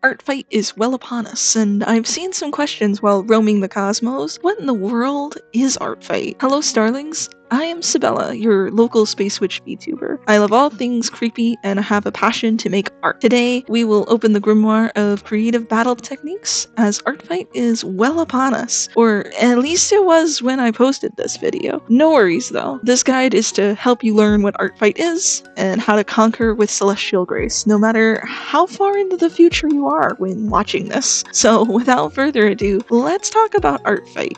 Art fight is well upon us, and I've seen some questions while roaming the cosmos. What in the world is art fight? Hello, Starlings. I am Sybella, your local Space Witch VTuber. I love all things creepy and have a passion to make art. Today, we will open the grimoire of creative battle techniques, as art fight is well upon us. Or at least it was when I posted this video. No worries though. This guide is to help you learn what art fight is, and how to conquer with celestial grace, no matter how far into the future you are when watching this. So without further ado, let's talk about art fight.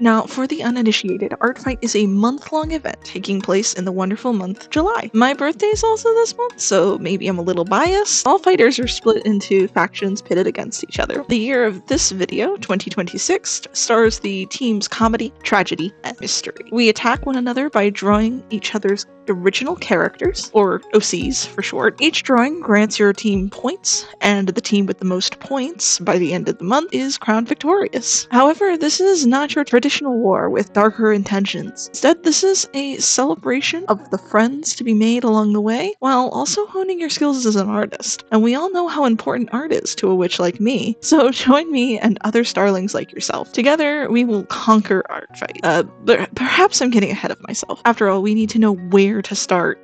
Now, for the uninitiated, Art Fight is a month-long event taking place in the wonderful month July. My birthday is also this month, so maybe I'm a little biased. All fighters are split into factions pitted against each other. The year of this video, 2026, stars the teams Comedy, Tragedy, and Mystery. We attack one another by drawing each other's original characters, or OCs for short. Each drawing grants your team points, and the team with the most points by the end of the month is crowned victorious. However, this is not your traditional war with darker intentions. Instead, this is a celebration of the friends to be made along the way, while also honing your skills as an artist. And we all know how important art is to a witch like me, so join me and other starlings like yourself. Together, we will conquer art fight. But perhaps I'm getting ahead of myself. After all, we need to know where to start.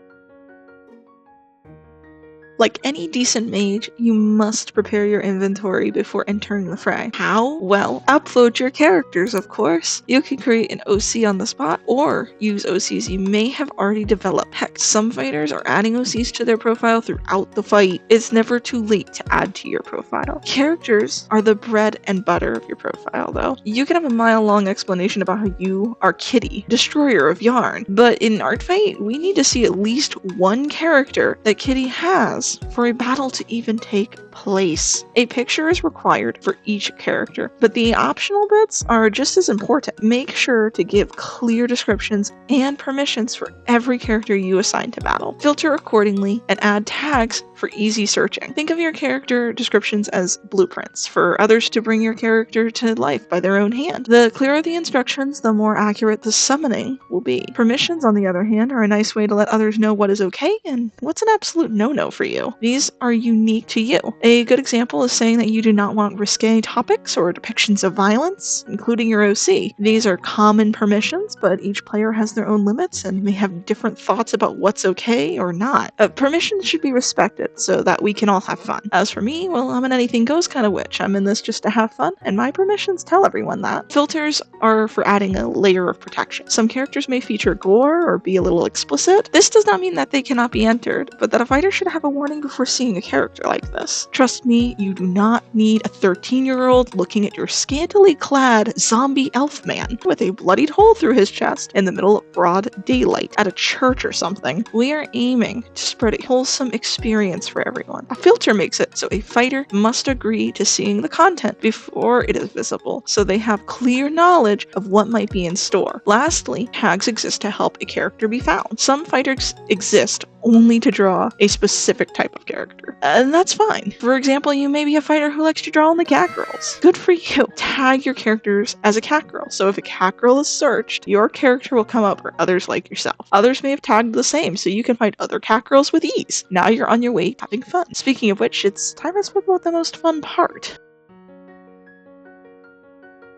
Like any decent mage, you must prepare your inventory before entering the fray. How? Well, upload your characters, of course. You can create an OC on the spot, or use OCs you may have already developed. Heck, some fighters are adding OCs to their profile throughout the fight. It's never too late to add to your profile. Characters are the bread and butter of your profile, though. You can have a mile-long explanation about how you are Kitty, destroyer of yarn, but in art fight, we need to see at least one character that Kitty has for a battle to even take place. A picture is required for each character, but the optional bits are just as important. Make sure to give clear descriptions and permissions for every character you assign to battle. Filter accordingly and add tags for easy searching. Think of your character descriptions as blueprints for others to bring your character to life by their own hand. The clearer the instructions, the more accurate the summoning will be. Permissions, on the other hand, are a nice way to let others know what is okay and what's an absolute no-no for you. These are unique to you. A good example is saying that you do not want risque topics or depictions of violence, including your OC. These are common permissions, but each player has their own limits and may have different thoughts about what's okay or not. Permissions should be respected so that we can all have fun. As for me, well, I'm an anything goes kind of witch. I'm in this just to have fun, and my permissions tell everyone that. Filters are for adding a layer of protection. Some characters may feature gore or be a little explicit. This does not mean that they cannot be entered, but that a fighter should have a warning before seeing a character like this. Trust me, you do not need a 13-year-old looking at your scantily clad zombie elf man with a bloodied hole through his chest in the middle of broad daylight at a church or something. We are aiming to spread a wholesome experience for everyone. A filter makes it so a fighter must agree to seeing the content before it is visible, so they have clear knowledge of what might be in store. Lastly, tags exist to help a character be found. Some fighters exist only to draw a specific type of character, and that's fine. For example, you may be a fighter who likes to draw only cat girls. Good for you. Tag your characters as a cat girl, so if a cat girl is searched, your character will come up for others like yourself. Others may have tagged the same, so you can find other cat girls with ease. Now you're on your way having fun. Speaking of which, it's time I spoke about the most fun part.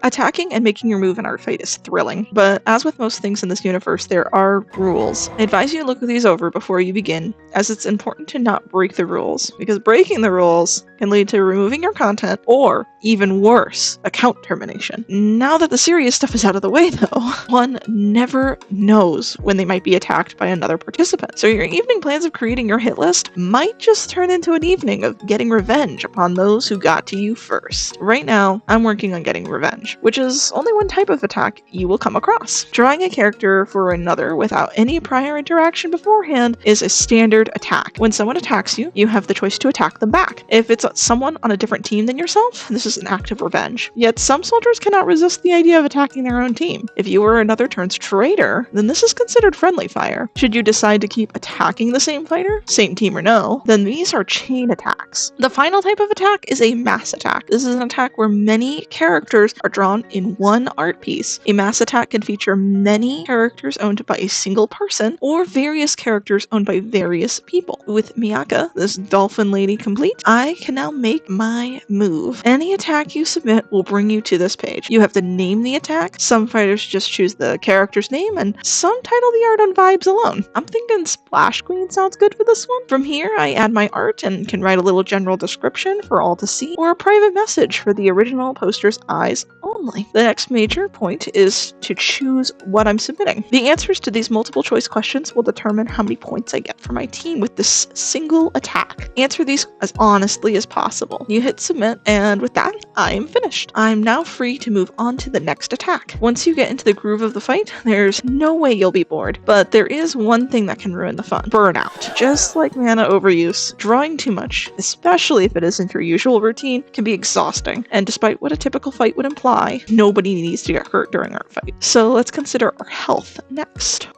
Attacking and making your move in art fight is thrilling, but as with most things in this universe, there are rules. I advise you to look these over before you begin, as it's important to not break the rules, because breaking the rules can lead to removing your content, or, even worse, account termination. Now that the serious stuff is out of the way though, one never knows when they might be attacked by another participant, so your evening plans of creating your hit list might just turn into an evening of getting revenge upon those who got to you first. Right now, I'm working on getting revenge, which is only one type of attack you will come across. Drawing a character for another without any prior interaction beforehand is a standard attack. When someone attacks you, you have the choice to attack them back. If it's someone on a different team than yourself, this is an act of revenge. Yet some soldiers cannot resist the idea of attacking their own team. If you were another turn's traitor, then this is considered friendly fire. Should you decide to keep attacking the same fighter, same team or no, then these are chain attacks. The final type of attack is a mass attack. This is an attack where many characters are drawn drawn in one art piece. A mass attack can feature many characters owned by a single person, or various characters owned by various people. With Miyaka, this dolphin lady complete, I can now make my move. Any attack you submit will bring you to this page. You have to name the attack. Some fighters just choose the character's name, and some title the art on vibes alone. I'm thinking Splash Queen sounds good for this one. From here, I add my art and can write a little general description for all to see, or a private message for the original poster's eyes only. The next major point is to choose what I'm submitting. The answers to these multiple choice questions will determine how many points I get for my team with this single attack. Answer these as honestly as possible. You hit submit, and with that, I am finished. I'm now free to move on to the next attack. Once you get into the groove of the fight, there's no way you'll be bored, but there is one thing that can ruin the fun: burnout. Just like mana overuse, drawing too much, especially if it isn't your usual routine, can be exhausting, and despite what a typical fight would imply, nobody needs to get hurt during our fight. So let's consider our health next.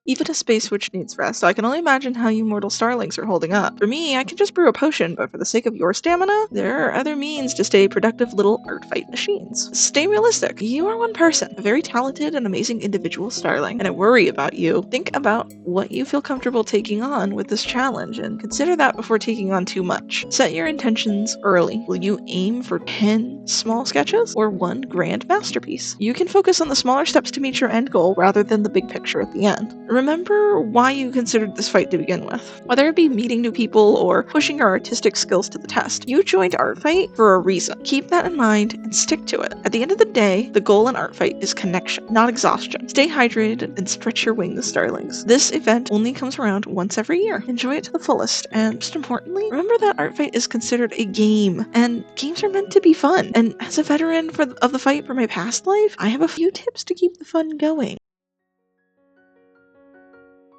Even a space witch needs rest, so I can only imagine how you mortal starlings are holding up. For me, I can just brew a potion, but for the sake of your stamina, there are other means to stay productive little art fight machines. Stay realistic. You are one person, a very talented and amazing individual starling, and I worry about you. Think about what you feel comfortable taking on with this challenge, and consider that before taking on too much. Set your intentions early. Will you aim for 10 small sketches or one grand masterpiece? You can focus on the smaller steps to meet your end goal rather than the big picture at the end. Remember why you considered this fight to begin with. Whether it be meeting new people or pushing your artistic skills to the test, you joined Art Fight for a reason. Keep that in mind and stick to it. At the end of the day, the goal in Art Fight is connection, not exhaustion. Stay hydrated and stretch your wings, starlings. This event only comes around once every year. Enjoy it to the fullest, and most importantly, remember that Art Fight is considered a game, and games are meant to be fun. And as a veteran of the fight for my past life, I have a few tips to keep the fun going.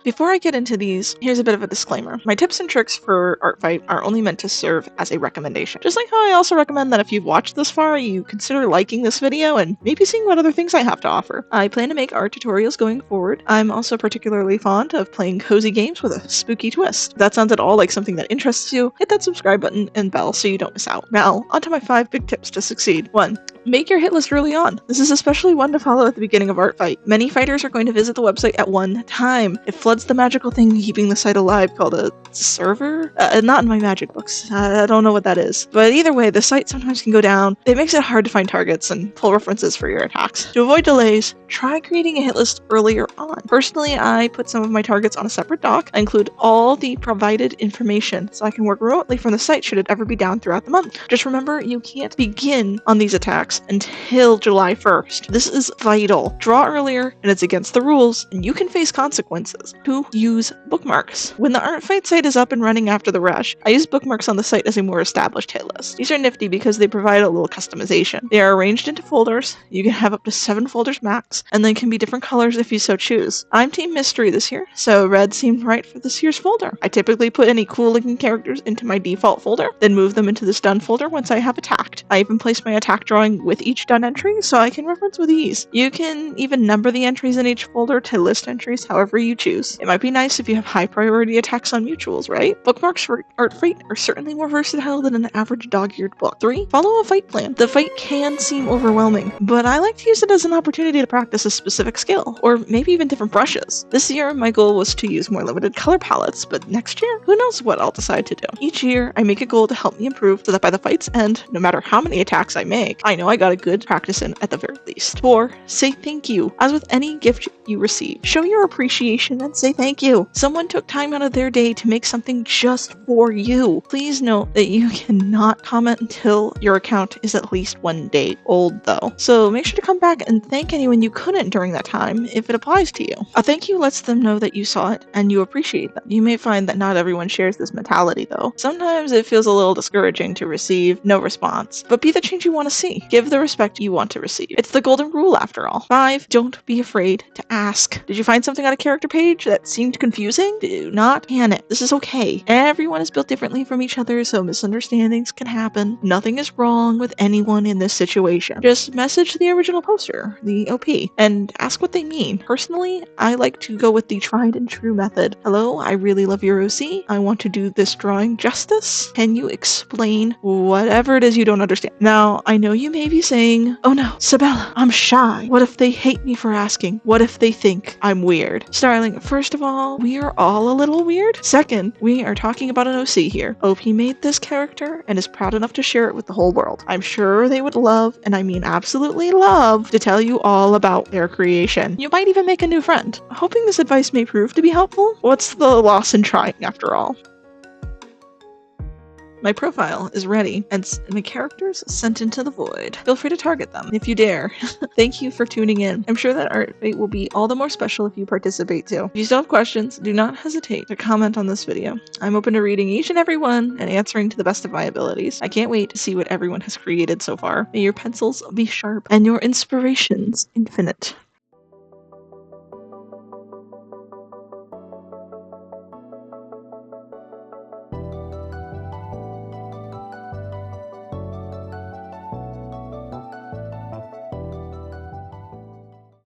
Before I get into these, here's a bit of a disclaimer. My tips and tricks for Art Fight are only meant to serve as a recommendation. Just like how I also recommend that if you've watched this far, you consider liking this video and maybe seeing what other things I have to offer. I plan to make art tutorials going forward. I'm also particularly fond of playing cozy games with a spooky twist. If that sounds at all like something that interests you, hit that subscribe button and bell so you don't miss out. Now, onto my 5 big tips to succeed. 1. Make your hit list early on. This is especially one to follow at the beginning of Art Fight. Many fighters are going to visit the website at one time. It floods the magical thing keeping the site alive called a server? Not in my magic books. I don't know what that is. But either way, the site sometimes can go down. It makes it hard to find targets and pull references for your attacks. To avoid delays, try creating a hit list earlier on. Personally, I put some of my targets on a separate doc. I include all the provided information so I can work remotely from the site should it ever be down throughout the month. Just remember, you can't begin on these attacks until July 1st. This is vital. Draw earlier, and it's against the rules, and you can face consequences. 2. Use bookmarks. When the Art Fight site is up and running after the rush, I use bookmarks on the site as a more established hit list. These are nifty because they provide a little customization. They are arranged into folders. You can have up to 7 folders max, and they can be different colors if you so choose. I'm Team Mystery this year, so red seemed right for this year's folder. I typically put any cool looking characters into my default folder, then move them into this done folder once I have attacked. I even place my attack drawing with each done entry so I can reference with ease. You can even number the entries in each folder to list entries however you choose. It might be nice if you have high priority attacks on mutuals, right? Bookmarks for Art Fight are certainly more versatile than an average dog-eared book. 3. Follow a fight plan. The fight can seem overwhelming, but I like to use it as an opportunity to practice a specific skill, or maybe even different brushes. This year, my goal was to use more limited color palettes, but next year, who knows what I'll decide to do. Each year, I make a goal to help me improve so that by the fight's end, no matter how many attacks I make, I know I got a good practice in at the very least. 4. Say thank you. As with any gift you receive, show your appreciation and say thank you. Someone took time out of their day to make something just for you. Please note that you cannot comment until your account is at least 1 day old though. So make sure to come back and thank anyone you couldn't during that time if it applies to you. A thank you lets them know that you saw it and you appreciate them. You may find that not everyone shares this mentality though. Sometimes it feels a little discouraging to receive no response, but be the change you want to see. Give the respect you want to receive. It's the golden rule after all. 5. Don't be afraid to ask. Did you find something on a character page? that seemed confusing? Do not panic. This is okay. Everyone is built differently from each other, so misunderstandings can happen. Nothing is wrong with anyone in this situation. Just message the original poster, the OP, and ask what they mean. Personally, I like to go with the tried and true method. Hello, I really love your OC. I want to do this drawing justice. Can you explain whatever it is you don't understand? Now, I know you may be saying, oh no, Sybella, I'm shy. What if they hate me for asking? What if they think I'm weird? Starling, first of all, we are all a little weird. Second, we are talking about an OC here. OP made this character and is proud enough to share it with the whole world. I'm sure they would love, and I mean absolutely love, to tell you all about their creation. You might even make a new friend. Hoping this advice may prove to be helpful. What's the loss in trying after all? My profile is ready, and my characters sent into the void. Feel free to target them if you dare. Thank you for tuning in. I'm sure that Art Fate will be all the more special if you participate too. If you still have questions, do not hesitate to comment on this video. I'm open to reading each and every one and answering to the best of my abilities. I can't wait to see what everyone has created so far. May your pencils be sharp and your inspirations infinite.